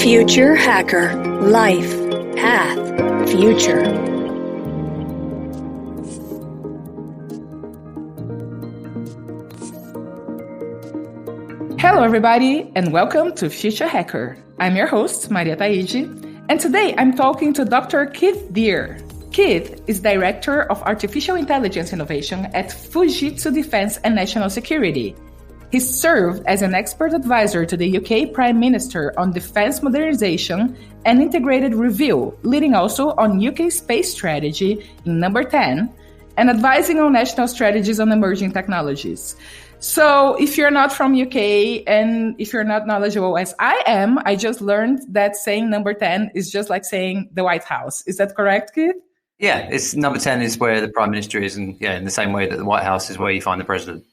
Future Hacker. Life. Path. Future. Hello everybody and welcome to Future Hacker. I'm your host, Maria Taiji, and today I'm talking to Dr. Keith Deer. Keith is Director of Artificial Intelligence Innovation at Fujitsu Defence National Security. He served as an expert advisor to the UK Prime Minister on defence modernisation and integrated review, leading also on UK space strategy in number 10, and advising on national strategies on emerging technologies. So if you're not from UK and if you're not knowledgeable as I am, I just learned that saying number 10 is just like saying the White House. Is that correct, Keith? Yeah, it's number 10 is where the Prime Minister is, and in the same way that the White House is where you find the President.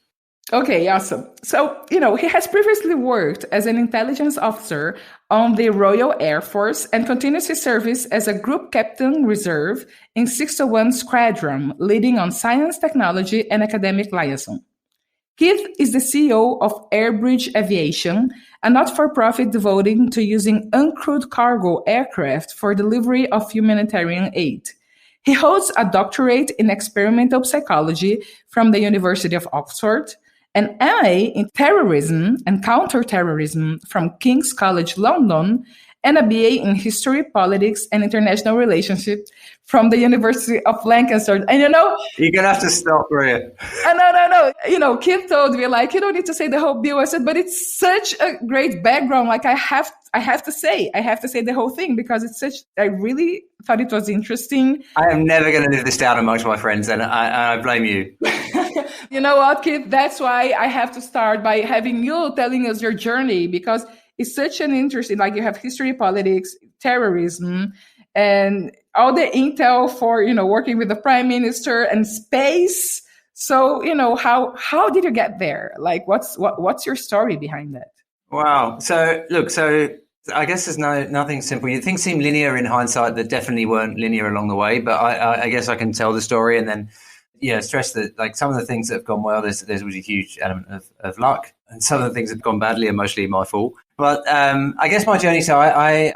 Okay, awesome. So, he has previously worked as an intelligence officer on the Royal Air Force and continues his service as a Group Captain Reserve in 601 Squadron, leading on science, technology, and academic liaison. Keith is the CEO of Airbridge Aviation, a not-for-profit devoted to using uncrewed cargo aircraft for delivery of humanitarian aid. He holds a doctorate in experimental psychology from the University of Oxford, an MA in terrorism and counterterrorism from King's College London, and a BA in history, politics, and international relationships from the University of Lancaster. And you're going to have to stop, Maria. No. Keith told me, you don't need to say the whole bill. I said, but it's such a great background. I have to say the whole thing because I really thought it was interesting. I am never going to live this down amongst my friends, and I blame you. You know what, Keith? That's why I have to start by having you telling us your journey, because it's such an interesting, you have history, politics, terrorism, and all the intel for, working with the Prime Minister and space. So, how did you get there? What's your story behind that? Wow. So I guess there's nothing simple. Things seem linear in hindsight that definitely weren't linear along the way, but I guess I can tell the story and then, stress that some of the things that have gone well, there's always a huge element of luck, and some of the things that have gone badly are mostly my fault. But I guess my journey, so I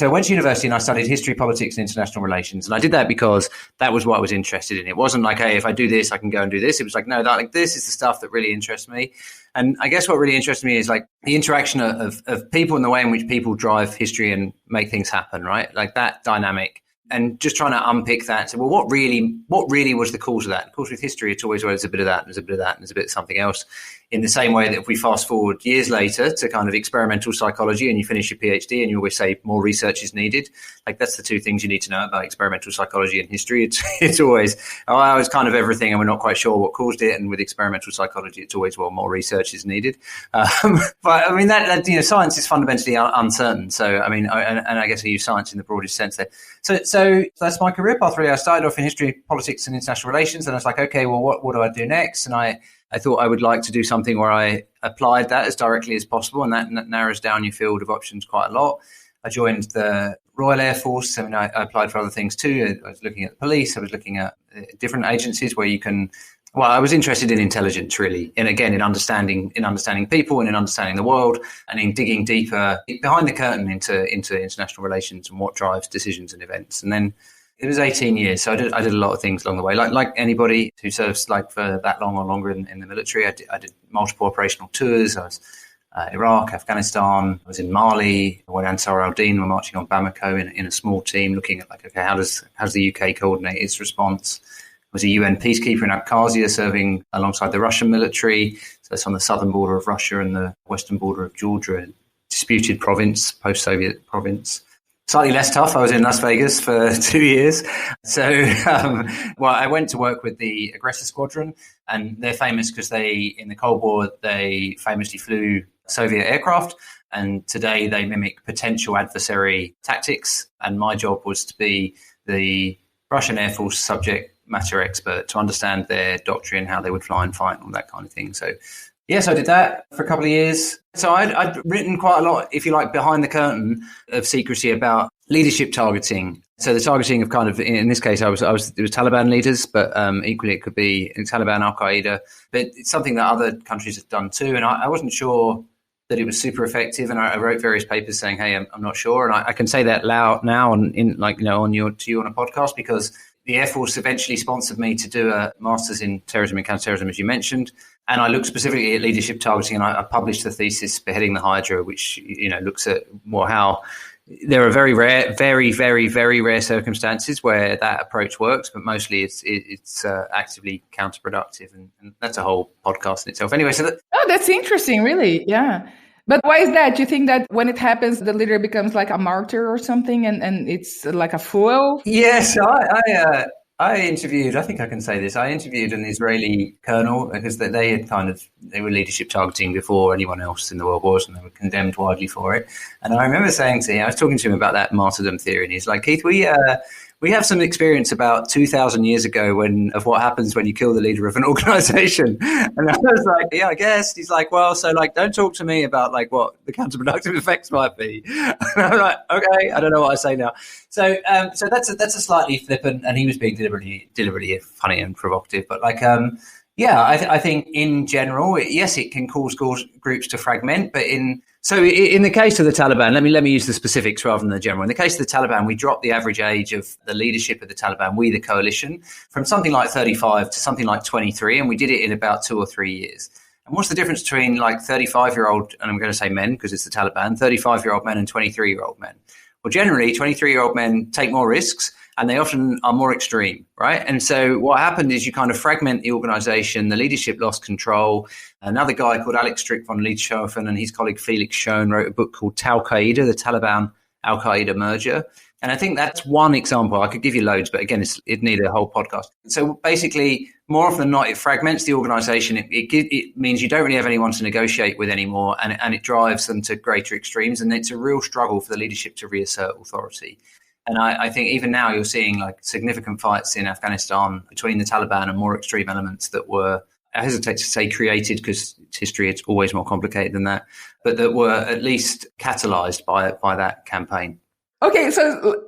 went to university and I studied history, politics, and international relations. And I did that because that was what I was interested in. It wasn't hey, if I do this, I can go and do this. It was no, this is the stuff that really interests me. And I guess what really interests me is the interaction of people and the way in which people drive history and make things happen, right? That dynamic. And just trying to unpick that. So, what really was the cause of that? Of course, with history, it's always, there's a bit of that, and there's a bit of that, and there's a bit of something else. In the same way that if we fast forward years later to kind of experimental psychology and you finish your PhD and you always say more research is needed, that's the two things you need to know about experimental psychology and history. It's always, it's kind of everything and we're not quite sure what caused it. And with experimental psychology, it's always, more research is needed. But science is fundamentally uncertain. So, and I guess I use science in the broadest sense there. So that's my career path, really. I started off in history, politics, and international relations. And I was okay, well, what do I do next? And I thought I would like to do something where I applied that as directly as possible, and that narrows down your field of options quite a lot. I joined the Royal Air Force. I applied for other things too. I was looking at the police. I was looking at different agencies where you can. Well, I was interested in intelligence, really, and again in understanding people and in understanding the world, and in digging deeper behind the curtain into international relations and what drives decisions and events. And then it was 18 years, so I did a lot of things along the way. Like anybody who serves for that long or longer in the military, I did multiple operational tours. I was Iraq, Afghanistan. I was in Mali when Ansar al-Din were marching on Bamako in a small team, looking at how does the UK coordinate its response. I was a UN peacekeeper in Abkhazia, serving alongside the Russian military. So it's on the southern border of Russia and the western border of Georgia, a disputed province, post-Soviet province. Slightly less tough. I was in Las Vegas for 2 years. So, I went to work with the Aggressor Squadron, and they're famous because in the Cold War, they famously flew Soviet aircraft, and today they mimic potential adversary tactics. And my job was to be the Russian Air Force subject matter expert to understand their doctrine, how they would fly and fight, and all that kind of thing. So, yes, I did that for a couple of years. So I'd written quite a lot, if you like, behind the curtain of secrecy about leadership targeting. So the targeting of kind of, in this case, it was Taliban leaders, but equally it could be Taliban, Al-Qaeda. But it's something that other countries have done too. And I wasn't sure that it was super effective, and I wrote various papers saying, "Hey, I'm not sure," and I can say that loud now on you on a podcast, because the Air Force eventually sponsored me to do a master's in terrorism and counterterrorism, as you mentioned, and I looked specifically at leadership targeting, and I published the thesis Beheading the Hydra, which looks at how there are very rare, very, very, very rare circumstances where that approach works, but mostly it's actively counterproductive, and that's a whole podcast in itself. Anyway, that's interesting, really, yeah. But why is that? Do you think that when it happens, the leader becomes like a martyr or something, and it's like a fool? Yes, I interviewed, I think I can say this, I interviewed an Israeli colonel, because they were leadership targeting before anyone else in the world was, and they were condemned widely for it. And I remember saying to him, I was talking to him about that martyrdom theory, and he's like, Keith, we have some experience about 2,000 years ago of what happens when you kill the leader of an organization. And I was like, yeah, I guess. He's like, well, so don't talk to me about what the counterproductive effects might be. And I'm like, okay, I don't know what I say now. So that's a slightly flippant, and he was being deliberately funny and provocative, but I think in general, yes, it can cause groups to fragment, but in the case of the Taliban, let me use the specifics rather than the general. In the case of the Taliban, we dropped the average age of the leadership of the Taliban, we the coalition, from something like 35 to something like 23, and we did it in about 2 or 3 years. And what's the difference between 35-year-old, and I'm going to say men because it's the Taliban, 35-year-old men and 23-year-old men? Well, generally, 23-year-old men take more risks, and they often are more extreme, right? And so what happened is you kind of fragment the organization, the leadership lost control. Another guy called Alex Strick von Lidschofen and his colleague Felix Schoen wrote a book called Al-Qaeda, the Taliban Al-Qaeda merger. And I think that's one example. I could give you loads, but again, it needed a whole podcast. So basically, more often than not, it fragments the organization. It means you don't really have anyone to negotiate with anymore, and it drives them to greater extremes. And it's a real struggle for the leadership to reassert authority. And I think even now you're seeing significant fights in Afghanistan between the Taliban and more extreme elements that were, I hesitate to say created because it's history, it's always more complicated than that, but that were at least catalyzed by that campaign. Okay, so,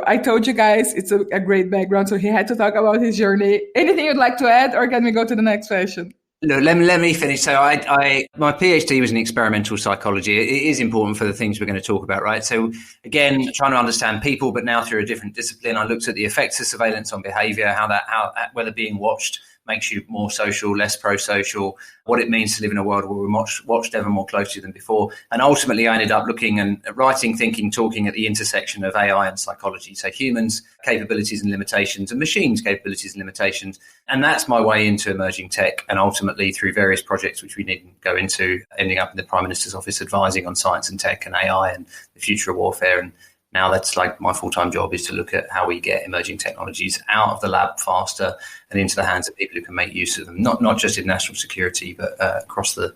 I told you guys it's a great background, so he had to talk about his journey. Anything you'd like to add, or can we go to the next question? No, let me finish. So my PhD was in experimental psychology. It is important for the things we're going to talk about, right? So again, trying to understand people, but now through a different discipline. I looked at the effects of surveillance on behavior, how whether being watched makes you more social, less pro-social, what it means to live in a world where we're watched ever more closely than before. And ultimately, I ended up looking and writing, thinking, talking at the intersection of AI and psychology. So humans' capabilities and limitations and machines' capabilities and limitations. And that's my way into emerging tech. And ultimately, through various projects, which we needn't go into, ending up in the Prime Minister's office advising on science and tech and AI and the future of warfare. And now that's my full-time job is to look at how we get emerging technologies out of the lab faster and into the hands of people who can make use of them, not just in national security, but across the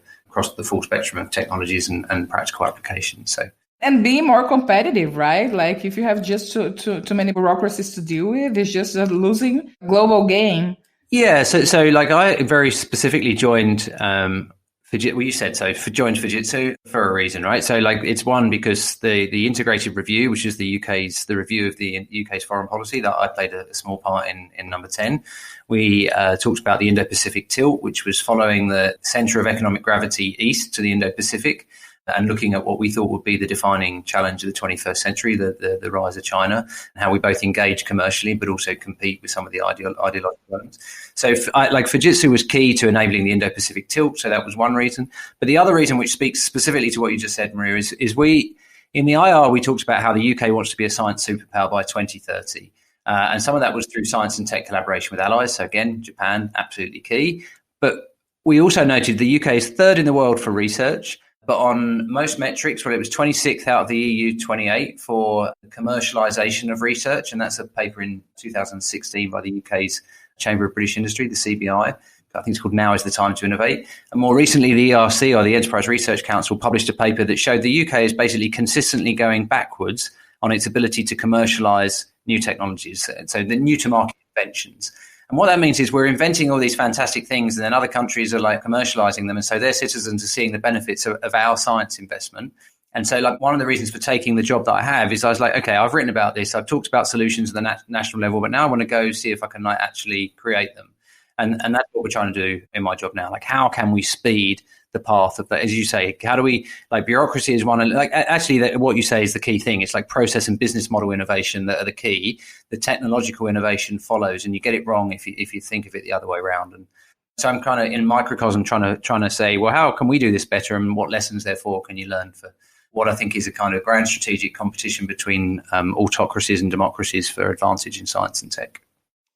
full spectrum of technologies and practical applications. So. And be more competitive, right? If you have just too many bureaucracies to deal with, it's just a losing global game. Yeah. So I very specifically joined Fujitsu, well, you said so, joined Fujitsu for a reason, right? So it's one because the integrated review, which is the review of the UK's foreign policy that I played a small part in number 10. We talked about the Indo-Pacific tilt, which was following the center of economic gravity east to the Indo-Pacific and looking at what we thought would be the defining challenge of the 21st century, the rise of China, and how we both engage commercially but also compete with some of the ideological elements. So Fujitsu was key to enabling the Indo-Pacific tilt, so that was one reason. But the other reason, which speaks specifically to what you just said, Maria, is we, in the IR, we talked about how the UK wants to be a science superpower by 2030. And some of that was through science and tech collaboration with allies. So again, Japan, absolutely key. But we also noted the UK is third in the world for research, but on most metrics, it was 26th out of the EU 28 for commercialisation of research. And that's a paper in 2016 by the UK's Chamber of British Industry, the CBI. I think it's called Now is the Time to Innovate. And more recently, the ERC, or the Enterprise Research Council, published a paper that showed the UK is basically consistently going backwards on its ability to commercialise new technologies, so the new to market inventions. And what that means is we're inventing all these fantastic things, and then other countries are commercializing them. And so their citizens are seeing the benefits of our science investment. And so one of the reasons for taking the job that I have is I was like, okay, I've written about this. I've talked about solutions at the national level, but now I want to go see if I can actually create them. And that's what we're trying to do in my job now. How can we speed the path of that. As you say, how do we, like, bureaucracy is one, like, actually what you say is the key thing. It's like process and business model innovation that are the key. The technological innovation follows, and you get it wrong if you think of it the other way around. And so I'm kind of in microcosm trying to say, well, how can we do this better, and what lessons therefore can you learn for what I think is a kind of grand strategic competition between autocracies and democracies for advantage in science and tech.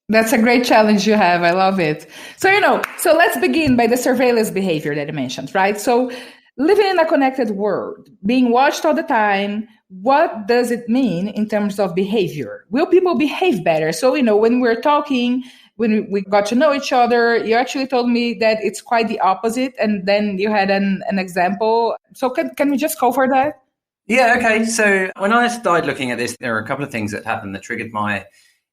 That's a great challenge you have. I love it. So let's begin by the surveillance behavior that you mentioned, right? So living in a connected world, being watched all the time, what does it mean in terms of behavior? Will people behave better? So, when we're talking, when we got to know each other, you actually told me that it's quite the opposite. And then you had an example. So can we just go for that? Yeah, okay. So when I started looking at this, there are a couple of things that happened that triggered my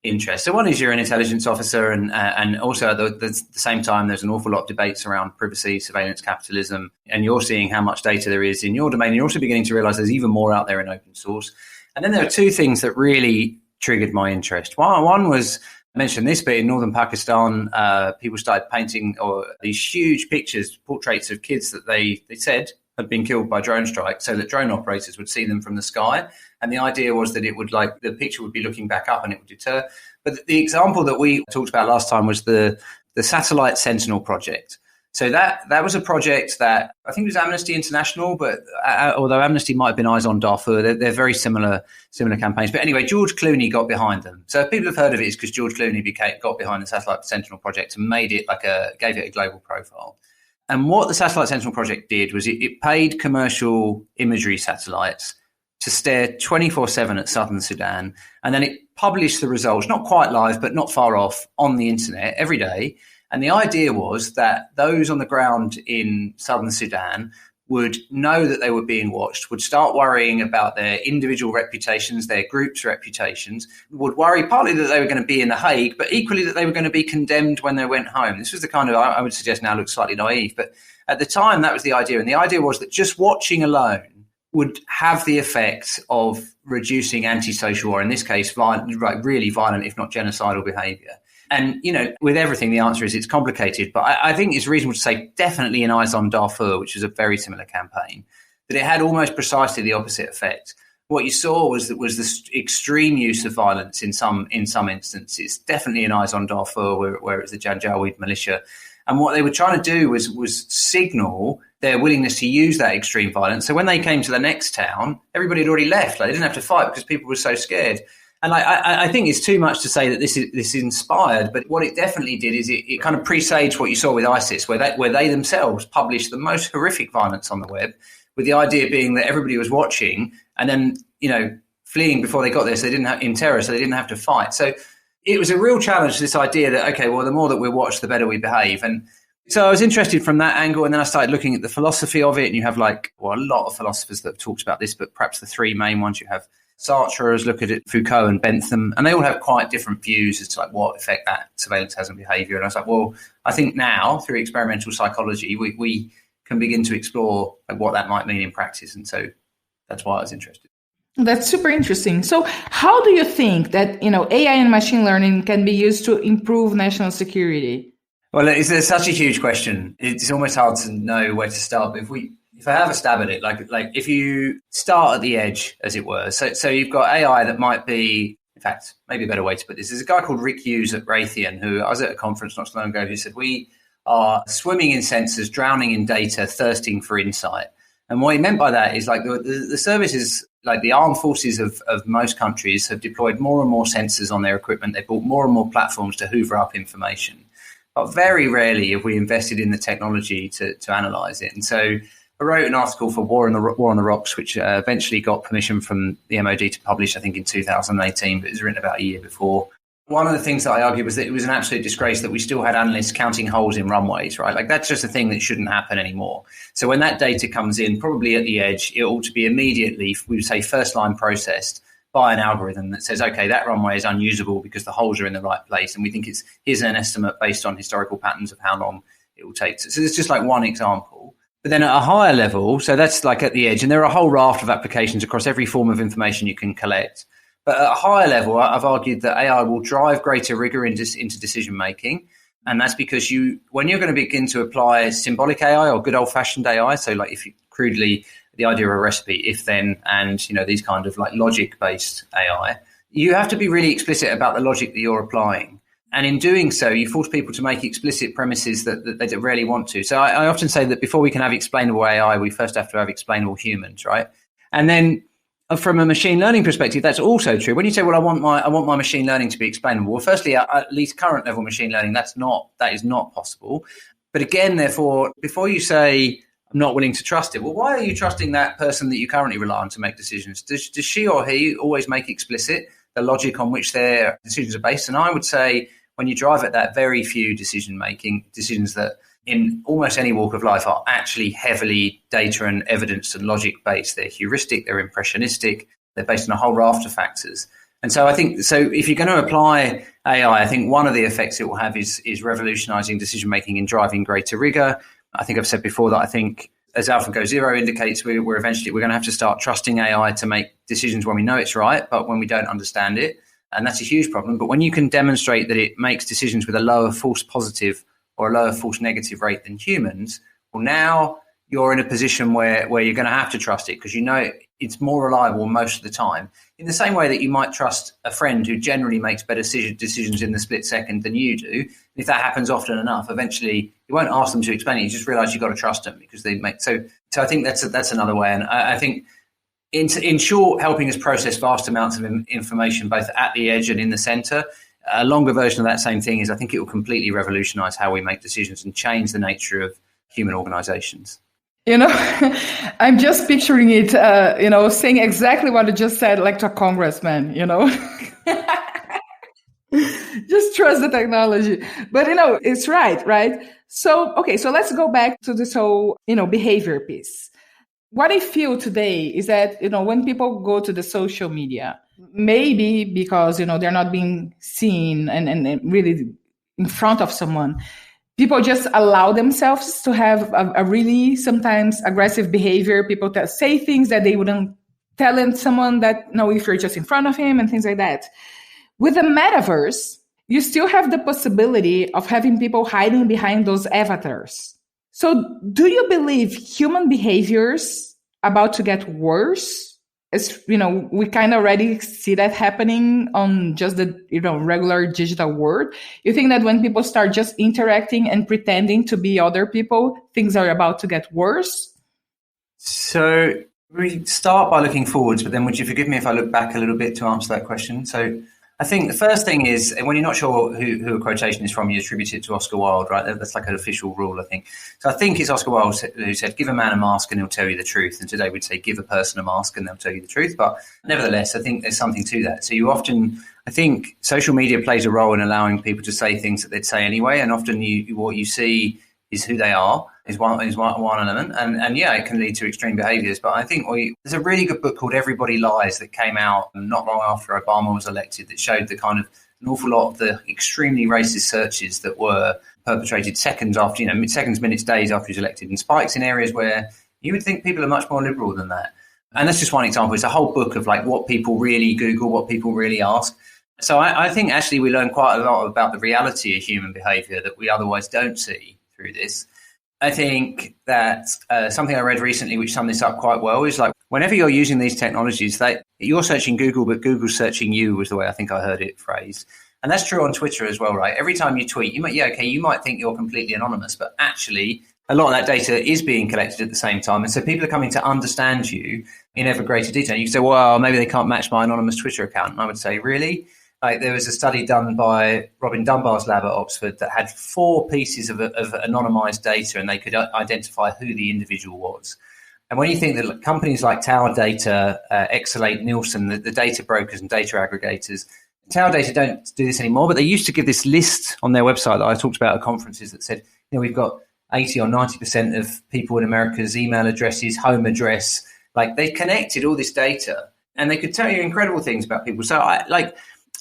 interest. So one is you're an intelligence officer, and also at the same time, there's an awful lot of debates around privacy, surveillance, capitalism, and you're seeing how much data there is in your domain. You're also beginning to realize there's even more out there in open source. And then there are two things that really triggered my interest. One was, I mentioned this, but in northern Pakistan, people started painting these huge pictures, portraits of kids that they said had been killed by drone strikes, so that drone operators would see them from the sky. And the idea was that it would, like, the picture would be looking back up and it would deter. But the example that we talked about last time was the Satellite Sentinel project. So that was a project that I think was Amnesty International, but although Amnesty might have been Eyes on Darfur, they're very similar campaigns. But anyway, George Clooney got behind them. So if people have heard of it, it's because George Clooney got behind the Satellite Sentinel project and made it gave it a global profile. And what the Satellite Sentinel project did was it paid commercial imagery satellites to stare 24/7 at southern Sudan, and then it published the results, not quite live, but not far off, on the internet every day. And the idea was that those on the ground in southern Sudan would know that they were being watched, would start worrying about their individual reputations, their groups' reputations, would worry partly that they were going to be in The Hague, but equally that they were going to be condemned when they went home. This was the kind of, I would suggest now looks slightly naive, but at the time that was the idea. And the idea was that just watching alone would have the effect of reducing antisocial, or in this case, really violent, if not genocidal behaviour. And, with everything, the answer is it's complicated. But I think it's reasonable to say definitely in Eyes on Darfur, which is a very similar campaign, that it had almost precisely the opposite effect. What you saw was this extreme use of violence in some instances, definitely in Eyes on Darfur, where it was the Janjaweed militia. And what they were trying to do was signal their willingness to use that extreme violence. So when they came to the next town, everybody had already left. They didn't have to fight because people were so scared. And I think it's too much to say that this is inspired, but what it definitely did is it kind of presaged what you saw with ISIS, where they themselves published the most horrific violence on the web, with the idea being that everybody was watching and then, fleeing before they got there, so they didn't have to fight. So it was a real challenge, this idea that, okay, well, the more that we're watched, the better we behave. And so I was interested from that angle, and then I started looking at the philosophy of it, and you have a lot of philosophers that have talked about this, but perhaps the three main ones. You have Sartre has looked at it, Foucault and Bentham, and they all have quite different views as to what effect that surveillance has on behaviour. And I was like, well, I think now through experimental psychology, we can begin to explore what that might mean in practice. And so that's why I was interested. That's super interesting. So how do you think that, AI and machine learning can be used to improve national security? Well, it's such a huge question. It's almost hard to know where to start. But if I have a stab at it, like if you start at the edge, as it were, so you've got AI that might be, in fact, maybe a better way to put this, there's a guy called Rick Hughes at Raytheon, who I was at a conference not so long ago, who said, we are swimming in sensors, drowning in data, thirsting for insight. And what he meant by that is the services, like the armed forces of most countries have deployed more and more sensors on their equipment. They built more and more platforms to hoover up information. But very rarely have we invested in the technology to analyze it. And so I wrote an article for War on the Rocks, which eventually got permission from the MOD to publish, I think, in 2018, but it was written about a year before. One of the things that I argued was that it was an absolute disgrace that we still had analysts counting holes in runways, right? That's just a thing that shouldn't happen anymore. So when that data comes in, probably at the edge, it ought to be immediately, we would say, first line processed by an algorithm that says, okay, that runway is unusable because the holes are in the right place. And we think here's an estimate based on historical patterns of how long it will take. So it's just one example. But then at a higher level, so that's at the edge, and there are a whole raft of applications across every form of information you can collect. But at a higher level, I've argued that AI will drive greater rigor into decision making. And that's because when you're going to begin to apply symbolic AI or good old-fashioned AI, so like if you crudely, the idea of a recipe, if then, and these kind of like logic-based AI, you have to be really explicit about the logic that you're applying. And in doing so, you force people to make explicit premises that they rarely want to. So I often say that before we can have explainable AI, we first have to have explainable humans, right? And then from a machine learning perspective, that's also true. When you say, well, I want my machine learning to be explainable, well, firstly, at least current level machine learning, that is not possible. But again, therefore, before you say, I'm not willing to trust it, well, why are you trusting that person that you currently rely on to make decisions? Does she or he always make explicit the logic on which their decisions are based? And I would say, when you drive at that, very few decisions that in almost any walk of life are actually heavily data and evidence and logic based. They're heuristic, they're impressionistic, they're based on a whole raft of factors. And so I think, if you're going to apply AI, I think one of the effects it will have is revolutionizing decision making and driving greater rigor. I think I've said before that I think, as AlphaGo Zero indicates, we're going to have to start trusting AI to make decisions when we know it's right, but when we don't understand it. And that's a huge problem. But when you can demonstrate that it makes decisions with a lower false positive or a lower false negative rate than humans, well, now you're in a position where you're going to have to trust it because it's more reliable most of the time. In the same way that you might trust a friend who generally makes better decisions in the split second than you do. If that happens often enough, eventually you won't ask them to explain it. You just realize you've got to trust them because they make. So I think that's another way. And I think in short, helping us process vast amounts of information, both at the edge and in the center. A longer version of that same thing is I think it will completely revolutionize how we make decisions and change the nature of human organizations. I'm just picturing it, saying exactly what you just said, like to a congressman, Just trust the technology. But, it's right? So, okay, so let's go back to this whole, behavior piece. What I feel today is that, when people go to the social media, maybe because, they're not being seen and really in front of someone, people just allow themselves to have a really sometimes aggressive behavior. People say things that they wouldn't tell someone that, if you're just in front of him and things like that. With the metaverse, you still have the possibility of having people hiding behind those avatars. So do you believe human behaviors about to get worse? As we kind of already see that happening on just the regular digital world. You think that when people start just interacting and pretending to be other people, things are about to get worse? So we start by looking forwards, but then would you forgive me if I look back a little bit to answer that question? So I think the first thing is, when you're not sure who a quotation is from, you attribute it to Oscar Wilde, right? That's like an official rule, I think. So I think it's Oscar Wilde who said, give a man a mask and he'll tell you the truth. And today we'd say, give a person a mask and they'll tell you the truth. But nevertheless, I think there's something to that. So I think social media plays a role in allowing people to say things that they'd say anyway. And often what you see is who they are, is one element. And yeah, it can lead to extreme behaviors. But I think there's a really good book called Everybody Lies that came out not long after Obama was elected that showed the kind of an awful lot of the extremely racist searches that were perpetrated seconds, minutes, days after he was elected, and spikes in areas where you would think people are much more liberal than that. And that's just one example. It's a whole book of like what people really Google, what people really ask. So I think actually we learn quite a lot about the reality of human behavior that we otherwise don't see through this. I think that something I read recently which summed this up quite well is like whenever you're using these technologies, you're searching Google, but Google's searching you was the way I think I heard it phrased. And that's true on Twitter as well, right? Every time you tweet, you might think you're completely anonymous, but actually a lot of that data is being collected at the same time. And so people are coming to understand you in ever greater detail. You can say, well, maybe they can't match my anonymous Twitter account. And I would say, really? Like there was a study done by Robin Dunbar's lab at Oxford that had 4 pieces of anonymized data, and they could identify who the individual was. And when you think that companies like Tower Data, Exalate, Nielsen, the data brokers and data aggregators, Tower Data don't do this anymore, but they used to give this list on their website that I talked about at conferences that said, we've got 80 or 90% of people in America's email addresses, home address. Like they connected all this data and they could tell you incredible things about people. So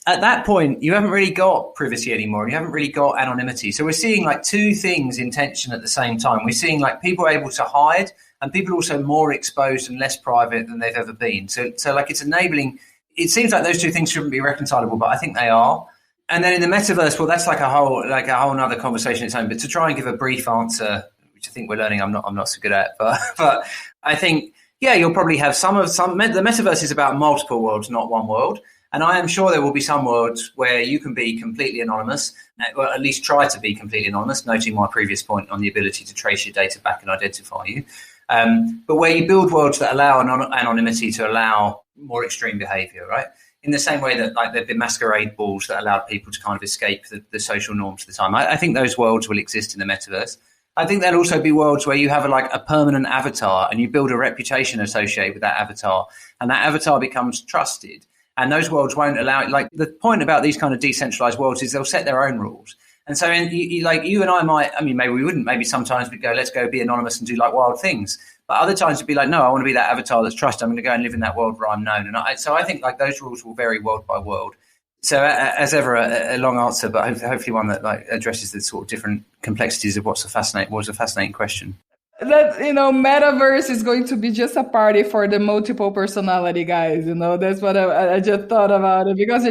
at that point, you haven't really got privacy anymore. You haven't really got anonymity. So we're seeing like 2 things in tension at the same time. We're seeing like people able to hide and people also more exposed and less private than they've ever been. So like it's enabling, it seems like those 2 things shouldn't be reconcilable, but I think they are. And then in the metaverse, well, that's like a whole nother conversation its own. But to try and give a brief answer, which I think we're learning, I'm not so good at, but I think, yeah, you'll probably have the metaverse is about multiple worlds, not one world. And I am sure there will be some worlds where you can be completely anonymous, or at least try to be completely anonymous, noting my previous point on the ability to trace your data back and identify you. But where you build worlds that allow anonymity to allow more extreme behavior, right? In the same way that like there have been masquerade balls that allowed people to kind of escape the social norms of the time. I think those worlds will exist in the metaverse. I think there'll also be worlds where you have a permanent avatar and you build a reputation associated with that avatar, and that avatar becomes trusted. And those worlds won't allow it. Like the point about these kind of decentralized worlds is they'll set their own rules. And so you and I might, I mean, maybe we wouldn't, maybe sometimes we'd go, let's go be anonymous and do like wild things. But other times it'd be like, no, I want to be that avatar that's trusted. I'm going to go and live in that world where I'm known. And so I think like those rules will vary world by world. So as ever, a long answer, but hopefully one that like addresses the sort of different complexities of was a fascinating question. That, metaverse is going to be just a party for the multiple personality guys. That's what I just thought about it, because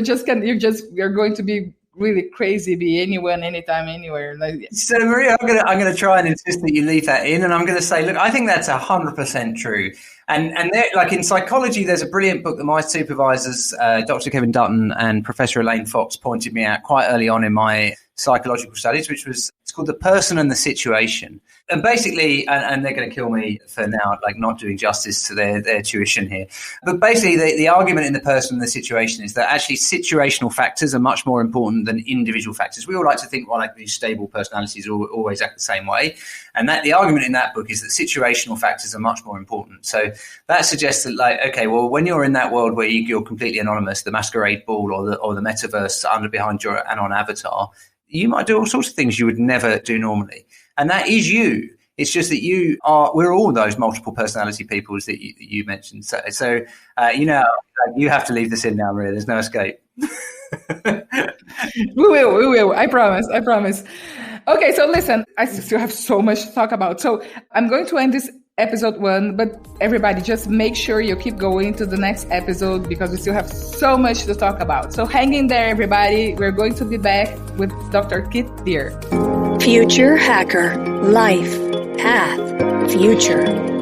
you're going to be really crazy, be anyone, anytime, anywhere. So Maria, I'm going to try and insist that you leave that in, and I'm going to say, look, I think that's 100% true. And there, like in psychology, there's a brilliant book that my supervisors, Dr. Kevin Dutton and Professor Elaine Fox, pointed me out quite early on in my psychological studies, it's called The Person and the Situation. And basically, and they're going to kill me for now, like not doing justice to their tuition here. But basically, the argument in The Person and the Situation is that actually situational factors are much more important than individual factors. We all like to think, well, like these stable personalities always act the same way. And that the argument in that book is that situational factors are much more important. So that suggests that, like, okay, well, when you're in that world where you're completely anonymous, the masquerade ball or the metaverse under behind your anon avatar, you might do all sorts of things you would never do normally. And that is you. It's just that we're all those multiple personality peoples that you mentioned. So you have to leave this in now, Maria. There's no escape. We will. I promise. Okay, so listen, I still have so much to talk about. So I'm going to end this episode 1, but everybody just make sure you keep going to the next episode because we still have so much to talk about. So hang in there, everybody. We're going to be back with Dr. Kit Deer. Future Hacker. Life. Path. Future.